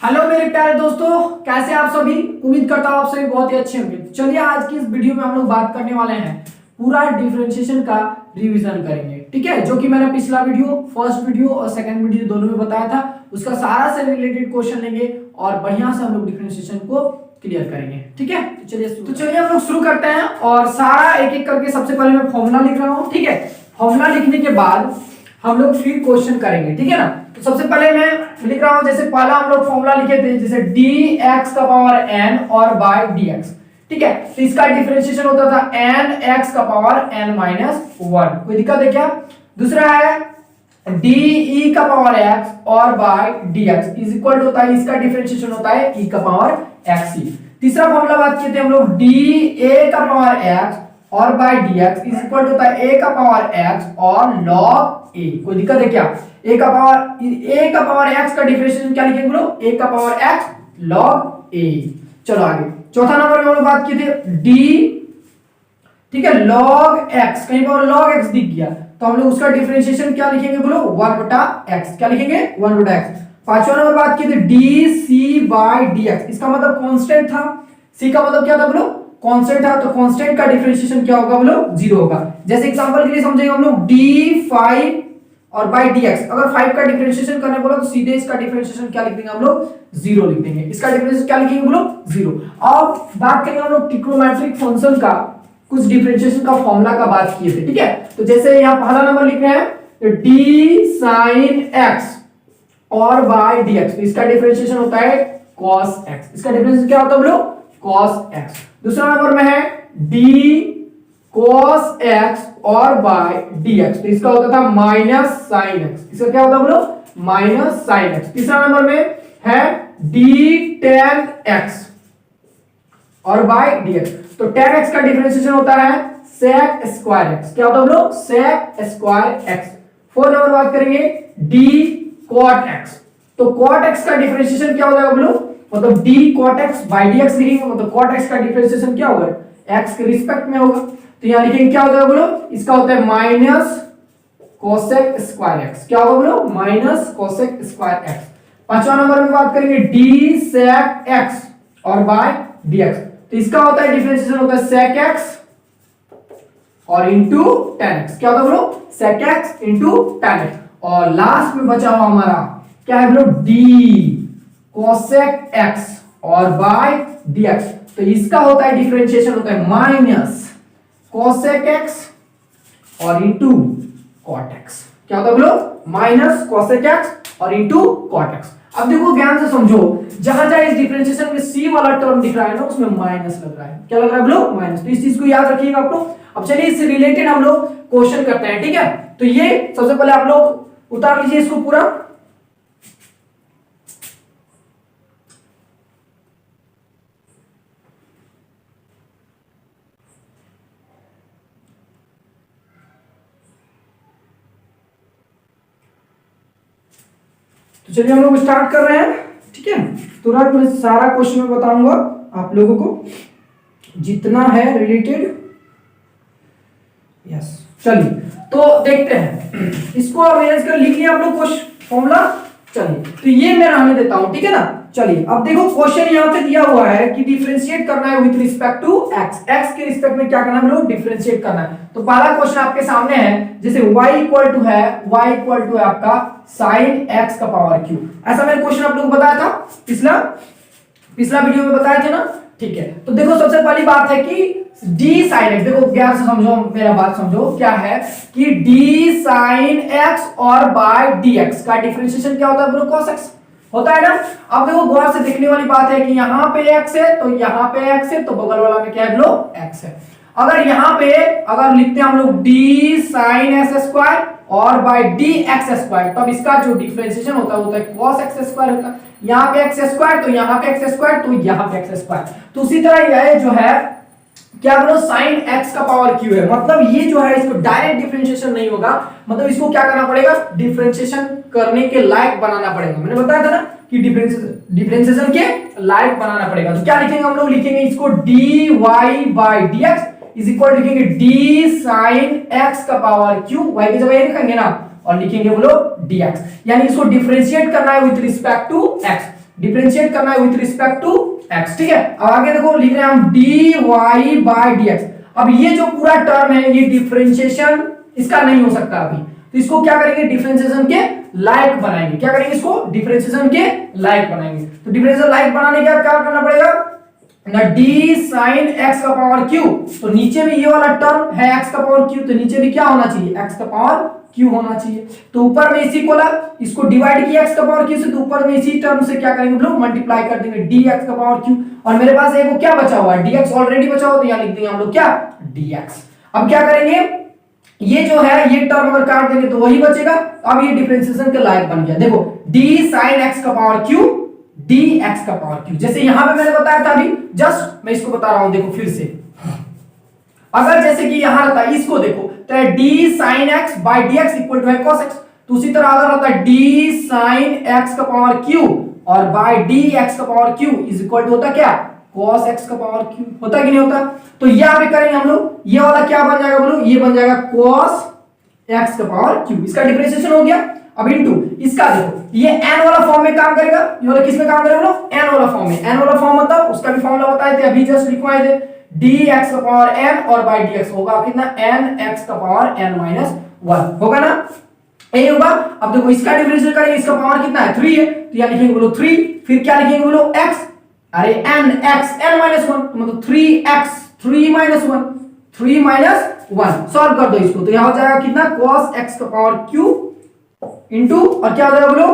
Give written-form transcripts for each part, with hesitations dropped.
Hello मेरे प्यारे दोस्तों, कैसे आप सभी। उम्मीद करता हूँ आप सभी बहुत ही अच्छे होंगे। चलिए आज की इस वीडियो में हम लोग बात करने वाले हैं, पूरा डिफरेंशिएशन का रिवीजन करेंगे। ठीक है, जो कि मैंने पिछला वीडियो, फर्स्ट वीडियो और सेकंड वीडियो दोनों में बताया था, उसका सारा से रिलेटेड क्वेश्चन लेंगे और बढ़िया से हम लोग डिफरेंशिएशन को क्लियर करेंगे। ठीक है, तो चलिए हम लोग शुरू करते हैं और सारा एक एक करके सबसे पहले मैं फॉर्मूला लिख रहा हूँ। ठीक है, फॉर्मूला लिखने के बाद हम लोग फिर क्वेश्चन करेंगे। ठीक है ना। तो सबसे पहले मैं लिख रहा हूं, जैसे पहला हम लोग फॉर्मूला लिखे थे, जैसे dx का पावर n और बाय dx। ठीक है, तो इसका डिफरेंशिएशन होता था nx का पावर n माइनस 1। कोई दिक्कत है क्या। दूसरा है de का पावर x और बाय dx इज इक्वल होता है, इसका डिफरेंशिएशन होता है e का पावर x। तीसरा फॉर्मूला बात किए थे हम लोग, dA का पावर x और बाय dx इज इक्वल होता है a का पावर x और log a। कोई दिक्कत है क्या। a का पावर x का डिफरेंशिएशन क्या लिखेंगे लोग, a का पावर x log a। चलो आगे चौथा नंबर में हम लोग बात किए थे d, ठीक है, log x, कहीं पर log x दिख गया तो हम लोग उसका डिफरेंशिएशन क्या लिखेंगे बोलो, 1/x। क्या लिखेंगे, 1/x। पांचवा नंबर बात की थी dc बाय dx, इसका मतलब कांस्टेंट था। c का मतलब क्या था बोलो, कांस्टेंट था, तो कांस्टेंट का डिफरेंशिएशन क्या होगा बोलो, 0 होगा। जैसे एग्जांपल के लिए समझेंगे हम लोग d5 और बाय dx, अगर 5 का डिफरेंशिएशन करने बोला तो सीधे इसका डिफरेंशिएशन क्या लिख देंगे हम लोग, 0 लिख देंगे। इसका डिफरेंशिएशन क्या लिखेंगे बोलो, 0। अब बात करेंगे हम लोग ट्रिग्नोमेट्रिक फंक्शन का, कुछ डिफरेंशिएशन का फॉर्मूला का बात किए थे। ठीक है, तो जैसे यहां पहला नंबर लिख रहे हैं d sin x और बाय dx, तो इसका डिफरेंशिएशन होता है cos x। इसका डिफरेंशिएशन क्या होता है बोलो, cos x। दूसरा नंबर में है d cos x और बाय dx, तो इसका होता था माइनस sin x। इसका क्या होता है बोलो, माइनस sin x। तीसरा नंबर में है d tan x और बाय dx, तो tan x का डिफरेंशिएशन होता है sec स्क्वायर x। क्या होता है बोलो, sec square x। Fourth number बात करेंगे d cot x, तो cot x का डिफरेंशिएशन क्या हो जाएगा बोलो, मतलब d cot x by dx लिखेंगे, मतलब cot x का डिफरेंशिएशन क्या होगा, x के रिस्पेक्ट में होगा। तो यहां लिखेंगे क्या होता है बोलो, इसका होता है माइनस cosec स्क्वायर x। क्या होगा बोलो, माइनस cosec स्क्वायर x। पांचवा नंबर में बात करेंगे d sec x और बाय dx, तो इसका होता है डिफरेंशिएशन होता है sec x और इनटू tan x। क्या होता है बोलो, sec x into tan x। और लास्ट में बचा हुआ हमारा क्या है बोलो, d cosec x और बाय dx, तो इसका होता है डिफरेंशिएशन होता है माइनस cosec x और इनटू cot x। क्या होता है बोलो, माइनस cosec x और इनटू cot x। अब देखो ध्यान से समझो, जहां जहां इस डिफरेंशिएशन में c वाला टर्म दिख रहा है ना, उसमें माइनस लग रहा है। क्या लग रहा है बोलो, माइनस। तो इस चीज को याद रखिएगा आप लोग। अब चलिए इससे रिलेटेड हम लोग क्वेश्चन करते हैं। ठीक है, तो ये सबसे पहले आप लोग उतार लीजिए इसको पूरा। तो चलिए हम लोग स्टार्ट कर रहे हैं। ठीक है, तुरंत मैं सारा क्वेश्चन में बताऊंगा आप लोगों को जितना है रिलेटेड। यस, चलिए तो देखते हैं इसको। अरेंज कर लिख लिया आप लोग कुछ फॉर्मूला। चलिए तो ये मैं रहने देता हूं, ठीक है ना। चलिए अब देखो क्वेश्चन यहां पे दिया हुआ है कि डिफरेंशिएट करना है with respect to x। x के रिस्पेक्ट में क्या करना है लोग, डिफरेंशिएट करना है। तो पहला क्वेश्चन आपके सामने है, जैसे y इक्वल टू है आपका sin x का पावर q। ऐसा मैंने क्वेश्चन आप लोगों को बताया था पिछला वीडियो में बताया थे ना। ठीक है, तो देखो सबसे पहली बात है कि d sin x, देखो ध्यान से समझो, मेरा बात समझो, क्या है कि d sin x और बाय dx का डिफरेंशिएशन क्या होता है बोलो, cos x होता है ना। अब देखो गौर से देखने वाली बात है कि यहाँ पे x है तो यहाँ पे x है, तो बगल वाला में क्या है बोलो, x है। अगर यहाँ पे अगर लिखते हैं हम लोग d sin s स्क्वायर और बाय dx स्क्वायर, तब इसका जो डिफरेंशिएशन होता है cos x स्क्वायर होता है। यहाँ पे x स्क्वायर तो यहाँ पे x स्क्वायर तो यहाँ पे x स्क्वायर। तो उसी तरह यह जो है क्या बोलो, sin x का पावर q है। मतलब ये जो है इसको डायरेक्ट डिफरेंशिएशन नहीं होगा, मतलब इसको क्या करना पड़ेगा, डिफरेंशिएशन करने के लायक बनाना पड़ेगा। मैंने बताया था ना कि डिफरेंशिएशन के लायक बनाना पड़ेगा। तो क्या लिखेंगे हम लोग, लिखेंगे इसको dy by dx is equal, लिखेंगे d sin x का पावर q, y की जगह ये लिखेंगे ना, और लिखेंगे बोलो dx, यानी इसको डिफरेंशिएट करना है with respect to x। Differentiate करना है विथ रिस्पेक्ट टू x, ठीक है। अब आगे देखो लिख रहे हैं हम dy बाय dx। अब ये जो पूरा टर्म है ये डिफरेंशिएशन इसका नहीं हो सकता अभी, तो इसको क्या करेंगे डिफरेंशिएशन के लायक बनाएंगे। क्या करेंगे इसको डिफरेंशिएशन के लायक बनाएंगे। तो डिफरेंशिएशन लायक बनाने के क्या करना पड़ेगा ना डी साइन एक्स का पावर क्यू, तो नीचे भी ये वाला टर्म है एक्स का पावर क्यू, तो नीचे भी क्या होना चाहिए एक्स का पावर क्यू होना चाहिए। तो ऊपर में इसी को इसको डिवाइड किया एक्स का पावर क्यू से, तो ऊपर में इसी टर्म से क्या करेंगे लोग मल्टीप्लाई कर देंगे डी एक्स का पावर क्यू, और मेरे पास एक क्या बचा हुआ है डी एक्स ऑलरेडी बचा हुआ, तो यहाँ लिख देंगे हम लोग क्या डी एक्स। अब क्या करेंगे ये जो है ये टर्म अगर काट देंगे तो वही बचेगा। अब ये डिफरेंशिएशन के लायक बन गया। देखो डी साइन एक्स का पावर क्यू डी एक्स का पावर क्यू, जैसे यहां पे मैंने बताया था अभी, जस्ट मैं इसको बता रहा हूं। देखो फिर से अगर जैसे कि यहां रहता है इसको देखो तो d sine x by d x equal to है cos x, तो उसी तरह अगर रहता है डी साइन एक्स का पावर क्यू और बाय डी एक्स का power q is equal to होता क्या cos x का पावर क्यू, होता कि नहीं होता। तो यहां पे करेंगे हम लोग ये वाला क्या बन जाएगा बोलो, ये बन जाएगा cos x का पावर क्यू, इसका डिफरेंशिएशन हो गया। अब इनटू इसका देखो ये n वाला फॉर्म में काम करेगा, ये वाला किस में काम करेगा बोलो n वाला फॉर्म में। n वाला फॉर्म मतलब उसका भी फॉर्मूला बताए थे अभी जस्ट लिखवाए थे, dx का पावर n और बाय dx होगा कितना nx का पावर n माइनस 1 होगा ना, यही होगा। अब देखो इसका डिफरेंशिएट करेंगे, इसका पावर कितना है 3 है, तो यहां लिखेंगे बोलो 3, फिर क्या लिखेंगे बोलो x, अरे nx n माइनस 1 मतलब 3x 3 माइनस 1 3 माइनस 1 सॉल्व कर दो इसको, तो यहां हो जाएगा कितना cos x का पावर q इनटू और क्या हो जाएगा बोलो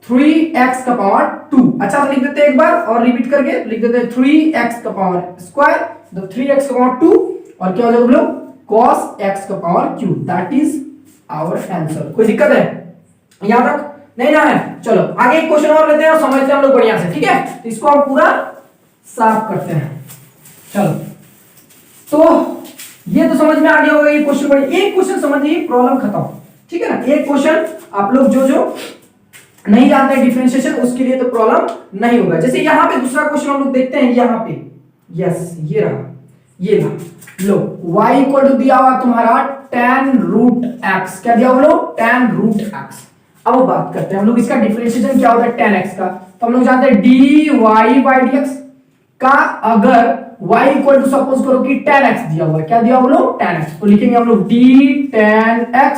3x का पावर 2। अच्छा से लिख देते हैं एक बार और रिपीट करके लिख देते हैं 3x का पावर स्क्वायर, तो 3x का पावर 2 और क्या हो जाएगा बोलो cos x का power q, that is our answer. कोई दिक्कत है यहां तक नहीं ना है। चलो आगे एक क्वेश्चन और लेते हैं और समझते हैं हम लोग बढ़िया से, ठीक है। तो इसको हम पूरा साफ करते हैं। चलो तो ये तो समझ में आ गया होगा ये क्वेश्चन, बढ़िया एक क्वेश्चन समझिए प्रॉब्लम खत्म, ठीक है ना। एक क्वेश्चन आप लोग जो नहीं जानते डिफरेंशिएशन उसके लिए तो प्रॉब्लम नहीं होगा। जैसे यहाँ पे दूसरा क्वेश्चन हम लोग देखते हैं, यहाँ पे यस ये रहा, ये रहा लो y इक्वल टू दिया हुआ तुम्हारा tan रूट x, क्या दिया बोलो tan रूट x। अब बात करते हैं हम लोग इसका डिफरेंशिएशन क्या होता है tan x का, तो हम लोग जानते हैं dy बाय dx का अगर y इक्वल टू सपोज करो कि tan x दिया हुआ है, क्या दिया बोलो tan x, तो लिखेंगे हम लोग d tan x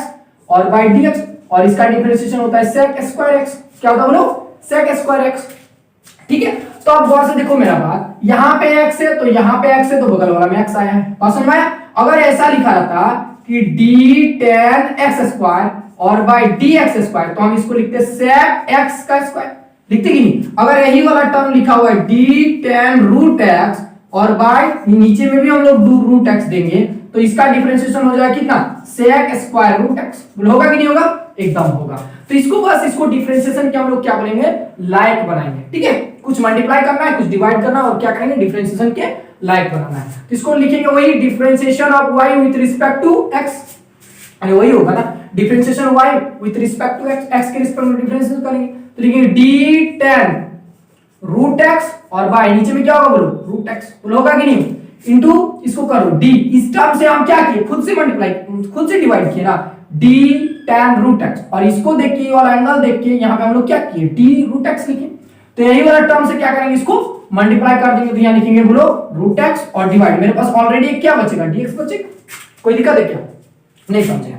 और बाय dx, और इसका डिफरेंशिएशन होता है sec स्क्वायर x, क्या होता है बोलो sec स्क्वायर x, ठीक है। तो अब गौर से देखो मेरा बात, यहां पे x है तो यहां पे x है तो बगल वाला में x आया है, बात समझ में आया। अगर ऐसा लिखा रहता कि d tan x स्क्वायर और बाय dx स्क्वायर, तो हम इसको लिखते sec x का स्क्वायर, लिखते कि नहीं। अगर यही वाला टर्म लिखा हुआ है d tan रूट x और बाय नीचे में भी हम लोग रूट x देंगे, तो इसका डिफरेंशिएशन हो जाएगा कितना sec स्क्वायर रूट x, होगा कि नहीं होगा, एकदम होगा। तो इसको बस इसको डिफरेंशिएशन के हम लोग क्या बोलेंगे लायक बनाएंगे, ठीक है। कुछ मल्टीप्लाई करना है कुछ डिवाइड करना है और क्या करेंगे डिफरेंशिएशन के लायक बनाना है, तो इसको लिखेंगे वही differentiation of y with respect to x, अरे वही होगा ना differentiation y with respect to x, x के रिस्पेक्ट में डिफरेंशिएशन करेंगे, तो लिखेंगे d tan रूट x और बाय नीचे में क्या होगा बोलो रूट x, होगा कि नहीं, इनटू इसको करो d, इस टर्म से हम क्या किए खुद से मल्टीप्लाई खुद से डिवाइड किए ना d tan रूट x, और इसको देख के ये वाला एंगल देख के यहाँ पे हम लोग क्या किए d रूट x लिखे, तो यही वाला टर्म से क्या करेंगे इसको मल्टीप्लाई कर देंगे, तो यहाँ लिखेंगे बोलो रूट x और डिवाइड, मेरे पास ऑलरेडी क्या बचेगा dx बचेगा, कोई दिक्कत है क्या, नहीं समझे।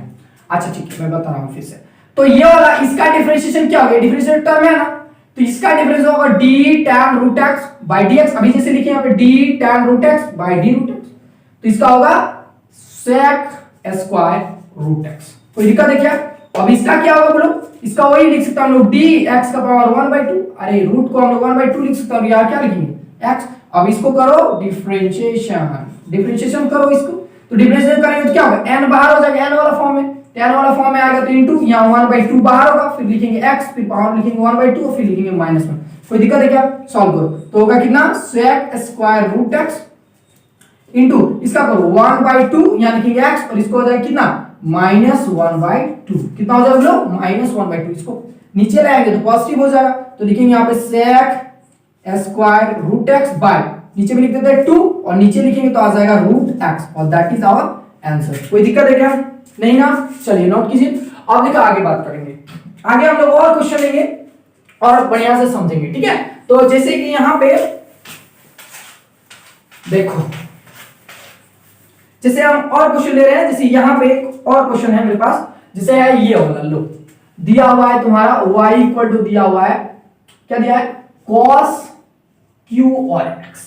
अच्छा ठीक है मैं बता रहा हूँ फिर से, तो ये वाला इसका डिफरेंशिएशन क्या हो गया, डिफरेंशिएशन टर्म है ना, तो इसका डिफरेंस होगा d tan root x by dx, अभी जैसे लिखे यहाँ पे d tan root x by d root x, तो इसका होगा sec स्क्वायर रूट x, कोई दिक्कत है क्या। अब इसका क्या होगा बोलो, इसका वही लिख सकता हम लोग dx का पावर 1/2, अरे रूट को हम लोग 1/2 लिख सकते हैं, यहाँ क्या लिखेंगे x। अब इसको करो डिफरेंशिएशन करो इसको, तो डिफरेंशिएशन करेंगे तो क्या होगा n बाहर हो जाएगा, n वाला फॉर्म में, n वाला फॉर्म में आएगा तो इनटू यहाँ 1/2 बाहर होगा, फिर लिखेंगे x, फिर पावर लिखेंगे 1/2 और फिर लिखेंगे -1, कोई दिक्कत है क्या, सॉल्व करो तो होगा कितना sec square root x into इसका करो 1/2 यहाँ लिखेंगे x और इसको हो जाएगा कितना -1/2, कितना हो जाएगा बोलो -1/2, इसको नीचे लाएंगे तो पॉजिटिव हो जाएगा, तो लिखेंगे यहाँ पे sec square root x by नीचे में लिख देते हैं 2 और नीचे लिखेंगे तो आ जाएगा रूट x और दैट इज आवर आंसर। कोई दिक्कत है क्या, नहीं ना, चलिए नोट कीजिए। अब देखो आगे बात करेंगे, आगे हम लोग और क्वेश्चन लेंगे और बढ़िया से समझेंगे, ठीक है। तो जैसे कि यहां पे देखो, जैसे हम और क्वेश्चन ले रहे हैं, जैसे यहां पे एक और क्वेश्चन है मेरे पास, जैसे है ये होगा, लो दिया हुआ है तुम्हारा y इक्वल टू दिया हुआ है, क्या दिया है, cos q और x,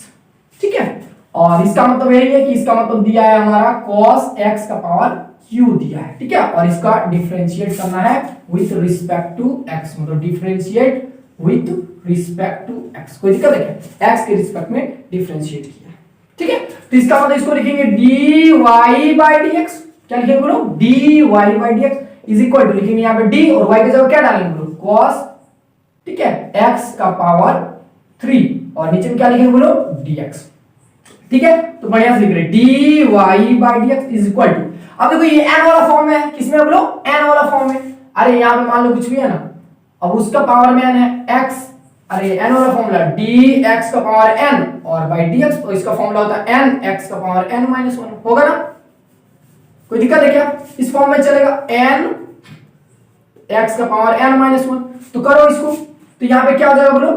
ठीक है। और इसका मतलब यही है कि इसका मतलब दिया है हमारा cos x का पावर q दिया है, ठीक है। और इसका डिफरेंशिएट करना है विथ रिस्पेक्ट टू x, मतलब differentiate with respect to x, कोई दिक्कत है क्या, x के रिस्पेक्ट में डिफरेंशिएट किया, ठीक है। तो इसका मतलब इसको लिखेंगे dy बाय dx, क्या लिखेंगे बोलो, dy by dx is equal to, लिखेंगे यहां पे d और y की जगह क्या डालेंगे बोलो, cos, ठीक है, x का पावर 3 और नीचे में क्या लिखेंगे बोलो, dx, ठीक है। तो बढ़िया से लिख रहे dy by dx is equal to, अब देखो ये n वाला फॉर्म है, किसमें है बोलो, n वाला फॉर्म है। अरे यहां पे मान लो कुछ भी है ना, अब उसका पावर में n है x, अरे n वाला फॉर्मूला dx का पावर n और बाय dx, तो इसका फॉर्मूला होता है n x का पावर n माइनस 1, होगा ना, कोई दिक्कत है क्या, इस फॉर्म में चलेगा n x का पावर n माइनस 1, तो करो इसको, तो यहां पे क्या हो जाएगा बोलो,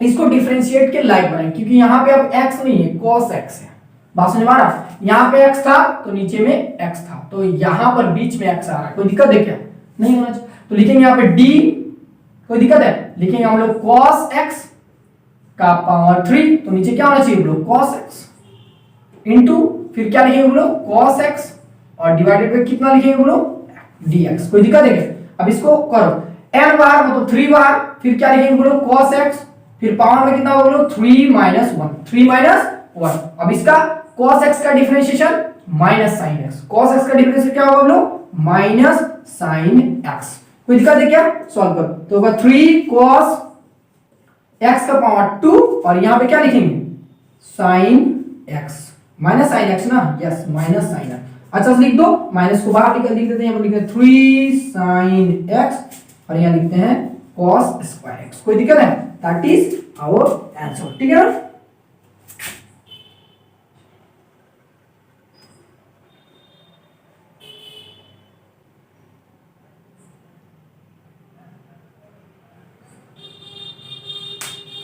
इसको डिफरेंशिएट के लाइक बनाएं, क्योंकि यहां पे अब x नहीं है, cos x है, बात समझ में आ रहा, यहां पे x था तो नीचे में x था, तो यहां पर बीच में x आ रहा है, कोई दिक्कत है क्या, नहीं होना चाहिए। तो लिखेंगे यहां पे d, कोई दिक्कत है, लिखेंगे हम लोग cos x का पावर 3, तो नीचे क्या होना चाहिए बोलो, cos x इनटू, फिर क्या लिखेंगे बोलो, cos x और डिवाइडेड बाय कितना लिखेंगे बोलो, dx, कोई दिक्कत है क्या। अब इसको करो n बार मतलब 3 बार, फिर क्या लिखेंगे बोलो, cos x, फिर पावर में कितना होगा बोलो, 3 माइनस 1, 3 माइनस 1। अब इसका cos x का differentiation minus sin x, cos x का डिफरेंशिएशन क्या होगा बोलो, माइनस sin x, कोई दिक्कत है क्या, सॉल्व करो, तो होगा 3 cos x का पावर 2 और यहां पे क्या लिखेंगे, sin x, minus sin x ना, यस माइनस sin x, अच्छा से लिख दो, माइनस को बाहर निकल लिख देते हैं, यहां पर लिखते हैं 3 sin x और यहां लिखते हैं cos स्क्वायर x, कोई दिक्कत है, दैट इज आवर आंसर, ठीक है ना।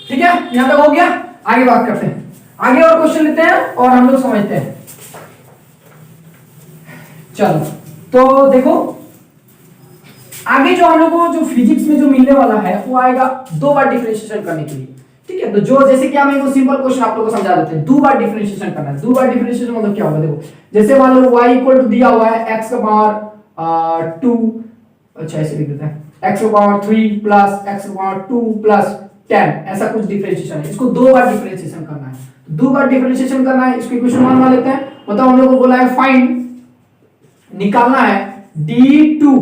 ठीक है, यहां तक हो गया, आगे बात करते हैं, आगे और क्वेश्चन लेते हैं और हम लोग समझते हैं। चलो तो देखो, आगे जो हम लोग को जो फिजिक्स में जो मिलने वाला है वो आएगा 2 बार डिफरेंशिएशन करने के लिए, ठीक है। तो जो जैसे कि हम एक सिंपल क्वेश्चन आप लोगों को समझा देते हैं, 2 बार डिफरेंशिएशन करना है, 2 बार डिफरेंशिएशन मतलब क्या होगा, देखो जैसे मान लो y इक्वल टू दिया हुआ है x का पावर 2, अच्छा ऐसे लिख देते हैं x का पावर 3 प्लस x का पावर 2 प्लस 10, ऐसा कुछ डिफरेंशिएशन है, इसको 2 बार डिफरेंशिएशन करना है, 2 बार डिफरेंशिएशन करना है, इसको इक्वेशन 1 मान लेते हैं, मतलब हम लोग को बोला है फाइंड, निकालना है d2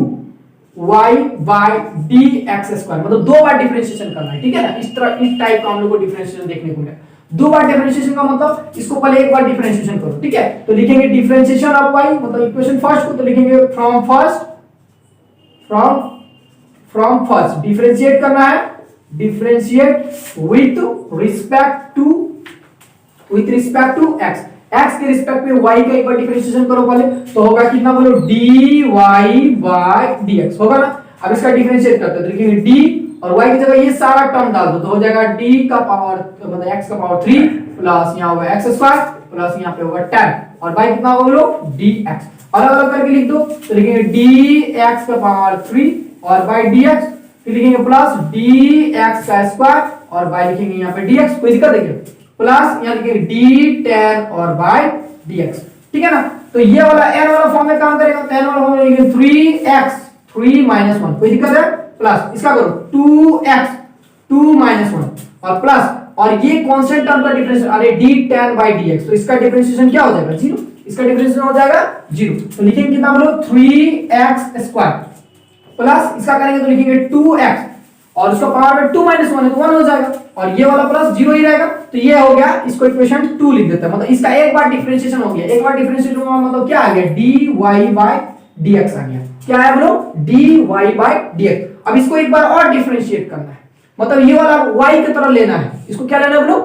y bye dx square, मतलब 2 बार डिफरेंशिएशन करना है, ठीक है ना। इस तरह इस टाइप का हम लोग को डिफरेंशिएशन देखने को मिला, 2 बार डिफरेंशिएशन का मतलब इसको पहले एक बार डिफरेंशिएशन करो, ठीक है। तो लिखेंगे डिफरेंशिएशन ऑफ y, मतलब इक्वेशन फर्स्ट को तो लिखेंगे फ्रॉम फर्स्ट डिफरेंशिएट करना है, differentiate with respect to x, x के रिस्पेक्ट में y का एक बार डिफरेंशिएशन करो पहले, तो होगा कितना बोलो, dy बाय dx, होगा ना। अब इसका डिफरेंशिएट करते हैं तो लिखेंगे d और y की जगह ये सारा टर्म डाल दो, तो हो जाएगा d का पावर मतलब x का पावर 3 प्लस यहां होगा x स्क्वायर प्लस यहां पे होगा 10 और y कितना होगा बोलो, dx, अलग अलग करके लिख दो, तो लिखेंगे dx का पावर 3 और बाय dx, फिर लिखेंगे प्लस dx का स्क्वायर और बाय लिखेंगे यहां पे dx, कोई दिक्कत है क्या, प्लस यहां लिखेंगे d10 और बाय dx, ठीक है ना। तो ये वाला n वाला फॉर्म में काम करेगा, तो n वाला फॉर्म में लिखेंगे 3x 3 माइनस 1, कोई दिक्कत है, प्लस इसका करो 2x 2 माइनस 1 और प्लस, और ये कांस्टेंट टर्म का डिफरेंशिएशन, अरे d10 बाय dx, तो इसका डिफरेंशिएशन क्या हो जाएगा, 0, इसका डिफरेंशिएशन हो जाएगा 0, तो लिखेंगे कितना बोलो 3x स्क्वायर प्लस इसका करेंगे तो लिखेंगे 2x और उसका पावर में 2 माइनस 1 है तो 1 हो जाएगा और ये वाला प्लस 0 ही रहेगा, तो ये हो गया, इसको इक्वेशन 2 लिख देते हैं, मतलब इसका एक बार डिफरेंशिएशन हो गया, एक बार डिफरेंशिएशन हुआ मतलब क्या आ गया, dy बाय dx आ गया, क्या है बोलो, dy बाय dx। अब इसको एक बार और डिफरेंशिएट करना है, मतलब ये वाला y की तरह लेना है, इसको क्या लेना है बोलो,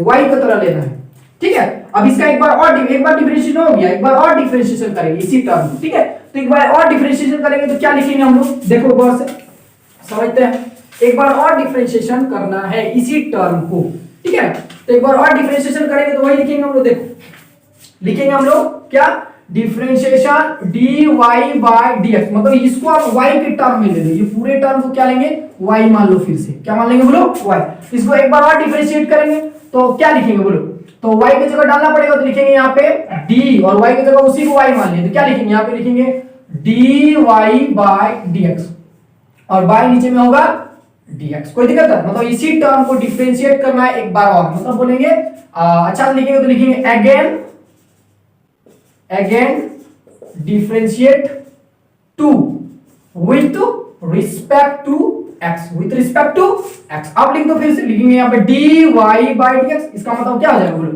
y की तरह लेना है, ठीक है। अब इसका एक बार डिफरेंशिएशन हो गया, एक बार और डिफरेंशिएशन करेंगे इसी टर्म, ठीक है। तो एक बार और डिफरेंशिएशन करेंगे तो क्या लिखेंगे हम लोग, देखो गौर से समझते हैं, एक बार और डिफरेंशिएशन करना है इसी टर्म को, ठीक है। तो एक बार और डिफरेंशिएशन करेंगे तो वही लिखेंगे हम लोग, देखो लिखेंगे हम लोग क्या, डिफरेंशिएशन dy बाय dx, मतलब इसको आप y के टर्म में ले लो, ये पूरे टर्म को क्या लेंगे, y मान लो, फिर से क्या मान लेंगे बोलो, y। इसको एक बार और डिफरेंशिएट करेंगे तो क्या लिखेंगे बोलो, तो y की जगह डालना पड़ेगा, तो लिखेंगे यहाँ पे d और y की जगह उसी को y मान लिया, तो क्या लिखेंगे यहाँ पे, लिखेंगे dy बाय dx और y नीचे में होगा dx। कोई दिक्कत है, मतलब इसी टर्म को डिफरेंशिएट करना है एक बार और, मतलब बोलेंगे अच्छा लिखेंगे तो लिखेंगे again differentiate to with respect to x, with respect to x। अब लिख दो, फिर से लिखेंगे यहाँ पे dy बाय dx, इसका मतलब क्या हो जाएगा बोलो,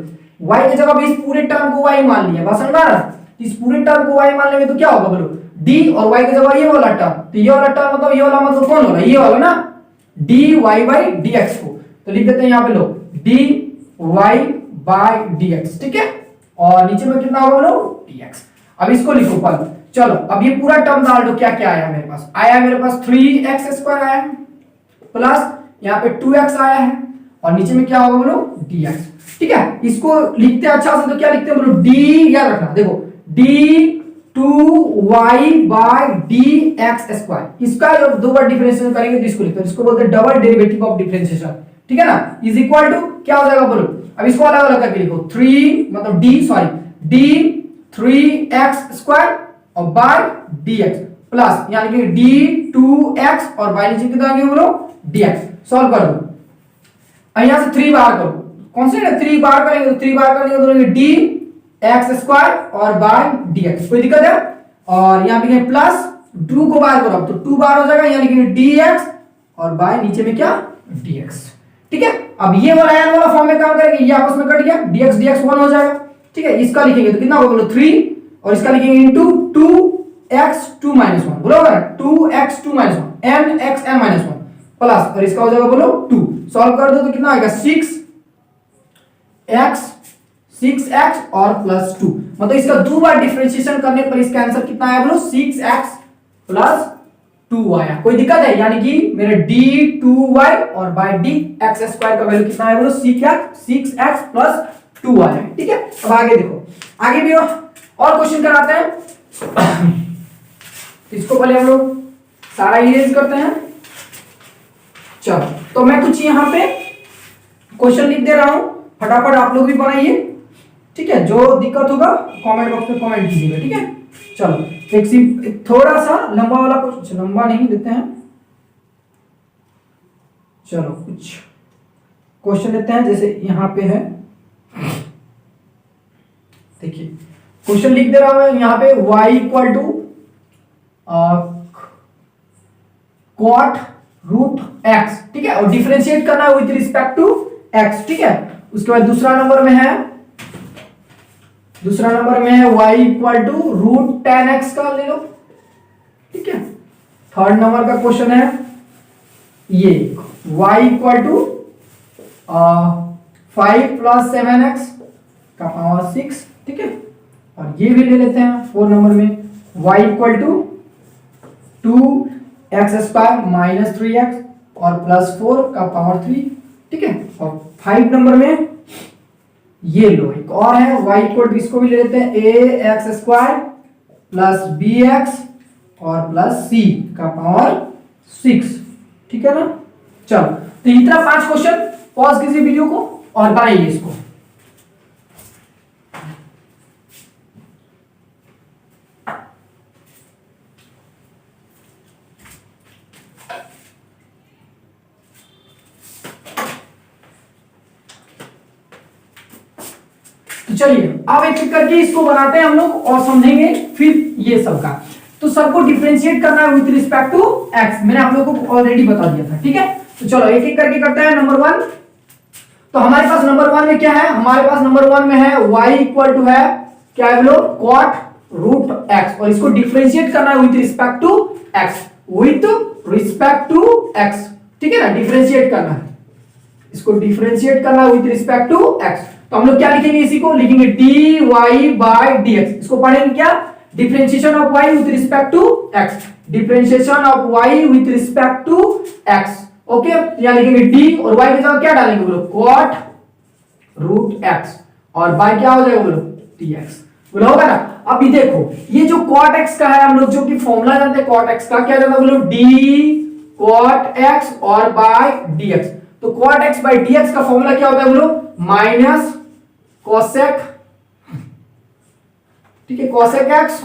y की जगह इस पूरे टर्म को y मान लिया, बस समझ रहा, इस पूरे टर्म को y मान लेंगे तो क्या होगा बोलो, d और y की जगह ये वाला टर्म, तो ये वाला टर्म मतलब ये वाला मतलब कौन वाला, ये वाला ना, dy बाय dx को, तो लिख देते हैं यहाँ पे लो dy बाय dx, ठीक है। और नीचे में कितना होगा बोलो, dx। अब इसको लिखो पल, चलो अब ये पूरा टर्म डाल दो, क्या क्या आया मेरे पास, आया मेरे पास 3x² आया है, प्लस यहाँ पे 2x आया है, और नीचे में क्या होगा बोलो, dx, ठीक है। इसको लिखते हैं अच्छा से तो क्या लिखते हैं बोलो, d, याद रखना देखो d2y बाय dx², इसका जब दो बार डिफरेंशिएशन करेंगे तो इसको लिखते हैं, इसको बोलते हैं डबल डेरिवेटिव ऑफ डिफरेंशिएशन, ठीक है ना, इज इक्वल टू क्या हो जाएगा बोलो, अब इसको अलग अलग करके लिखो, 3 मतलब d3x² और बाय dx प्लस यानी कि d2x और बाय नीचे कितना आएंगे बोलो, dx। सॉल्व कर दो, यहां से 3 बार करो, कौन से 3 बार करेंगे, तो 3 बार करेंगे तो dx² और बाय dx, कोई दिक्कत है, और यहां पे प्लस 2 को बार करो, तो 2 बार हो जाएगा, यानी कि dx और बाय नीचे में क्या, dx, ठीक है। अब ये वाला n वाला फॉर्म में काम करेंगे, ये आपस में कट गया, dx dx 1 हो जाएगा, ठीक है। इसका लिखेंगे तो कितना होगा बोलो 3, और इसका लिखेंगे इनटू 2x2 - 1, बोलो 2x2 - 1 nxn - 1 प्लस, और इसका हो जाएगा बोलो 2, सॉल्व कर दो तो कितना आएगा 6x और प्लस 2, मतलब इसका दो बार डिफरेंशिएशन करने पर इसका आंसर कितना आया बोलो, 6x प्लस 2 आया। कोई दिक्कत है, यानी कि मेरे d2y और बाय dx² का वैल्यू कितना आया बोलो, 6x प्लस 2 आया, ठीक है। अब आगे देखो, आगे भी और क्वेश्चन कराते हैं, इसको पहले हम लोग सारा इरेज करते हैं, चलो तो मैं कुछ यहाँ पे क्वेश्चन लिख दे रहा हूं, फटाफट आप लोग भी बनाइए, ठीक है। जो दिक्कत होगा कमेंट बॉक्स में कमेंट कीजिएगा, ठीक है। चलो एक थोड़ा सा लंबा वाला क्वेश्चन, लंबा नहीं देते हैं, चलो कुछ क्वेश्चन लेते हैं, जैसे यहाँ पे है, देखिए क्वेश्चन लिख दे रहा हूं यहाँ पे, y equal to cot root x, ठीक है, और डिफरेंशिएट करना है विथ रिस्पेक्ट टू x, ठीक है। उसके बाद दूसरा नंबर में है y equal to root 10x का ले लो, ठीक है। थर्ड नंबर का क्वेश्चन है ये y equal to 5 plus 7x का पावर 6, ठीक है। और ये भी ले लेते हैं 4 नंबर में, y equal to 2x² minus 3x और प्लस 4 का पावर 3, ठीक है। और 5 नंबर में ये लो एक और है, y इक्वल टू, इसको भी ले लेते हैं ax² प्लस bx और प्लस c का पावर 6, ठीक है ना। चलो तो इतना 5 क्वेश्चन, पॉज कीजिए वीडियो को और बनाइए इसको। चलिए अब एक एक करके इसको बनाते हैं हम लोग और समझेंगे फिर ये सब का। तो सबको डिफरेंशिएट करना है विद रिस्पेक्ट टू x, मैंने आप लोगों को ऑलरेडी बता दिया था, ठीक है। तो चलो एक एक करके करते हैं। नंबर 1, तो हमारे पास नंबर 1 में क्या है, हमारे पास नंबर 1 में है y इक्वल टू है क्या है बोलो, cot रूट x, और इसको डिफरेंशिएट करना है with respect to x, with respect to x, ठीक है ना। डिफरेंशिएट करना है, इसको डिफरेंशिएट करना है विद रिस्पेक्ट टू x। तो हम लोग क्या लिखेंगे, इसी को लिखेंगे dy बाय dx। इसको पढ़ेंगे क्या, differentiation of y with respect to x, differentiation of y with respect to x okay, यहाँ लिखेंगे डी और वाई की जगह क्या डालेंगे बोलो, कॉट रूट एक्स, और बाय क्या हो जाएगा बोलो, टी एक्स। बोला होगा ना। अभी देखो ये जो कॉट एक्स का है, हम लोग जो कि फॉर्मूला जानते हैं कॉट एक्स का, क्या जाता है बोलो, डी कॉट एक्स और बाय डी एक्स। तो cot x by d x का फॉर्मूला क्या होता है बोलो, माइनस कोसेक, ठीक है, cosec x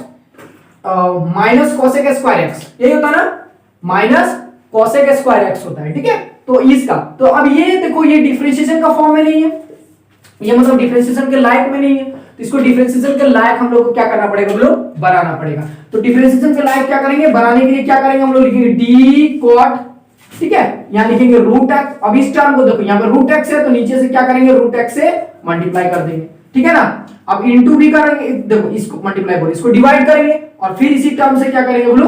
minus cosec square x, यही होता है ना, माइनस कोसेक स्क्वायर एक्स होता है, ठीक है। तो इसका, तो अब ये देखो ये डिफरेंशिएशन का फॉर्म में नहीं है, ये मतलब डिफरेंशिएशन के लायक में नहीं है, तो इसको डिफरेंशिएशन के लायक हम लोग को क्या करना पड़ेगा बोलो, बनाना पड़ेगा। तो डिफरेंशिएशन के लायक क्या करेंगे, बनाने के लिए क्या करेंगे हम लोग, लिखेंगे डी कॉट, ठीक है, यहां लिखेंगे रूट एक्स। अब इस टर्म को देखो, यहां पर रूट एक्स है तो नीचे से क्या करेंगे, रूट एक्स से मल्टीप्लाई कर देंगे, ठीक है ना। अब इनटू भी करेंगे, देखो इसको मल्टीप्लाई बोलो, इसको डिवाइड करेंगे और फिर इसी टर्म से क्या करेंगे बोलो,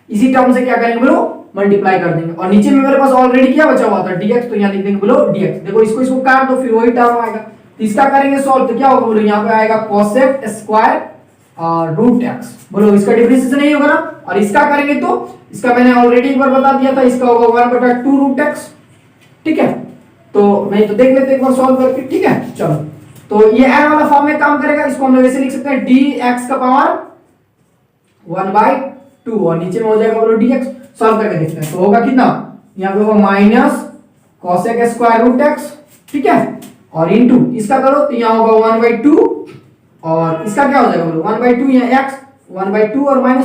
इसी टर्म से क्या करेंगे बोलो, मल्टीप्लाई कर देंगे। और नीचे में मेरे पास ऑलरेडी क्या बचा हुआ था, dx, तो यहां लिख देंगे बोलो dx। देखो इसको काट दो, फिर वही टर्म आएगा, तो इसका करेंगे सॉल्व, तो क्या होगा बोलो, यहां पे आएगा कोसेक स्क्वायर और रूट एक्स, बोलो इसका डिफरेंशिएशन नहीं होगा ना। और इसका करेंगे तो इसका मैंने ऑलरेडी एक बार बता दिया था, इसका होगा 1/2 रूट एक्स, ठीक है। तो नहीं तो देख लेते एक बार सॉल्व करके, ठीक है। चलो, तो ये n वाला फॉर्म में काम करेगा, इसको हम लोग ऐसे लिख सकते हैं dx का पावर 1/2 और नीचे में हो जाएगा बोलो dx। सॉल्व करके देखते हैं, तो होगा कितना, यहाँ पे होगा minus cosec square root x, ठीक है, और इनटू इसका करो तो यहाँ होगा 1/2 और इसका क्या हो जाएगा बोलो 1/2, यहाँ x 1/2 और -1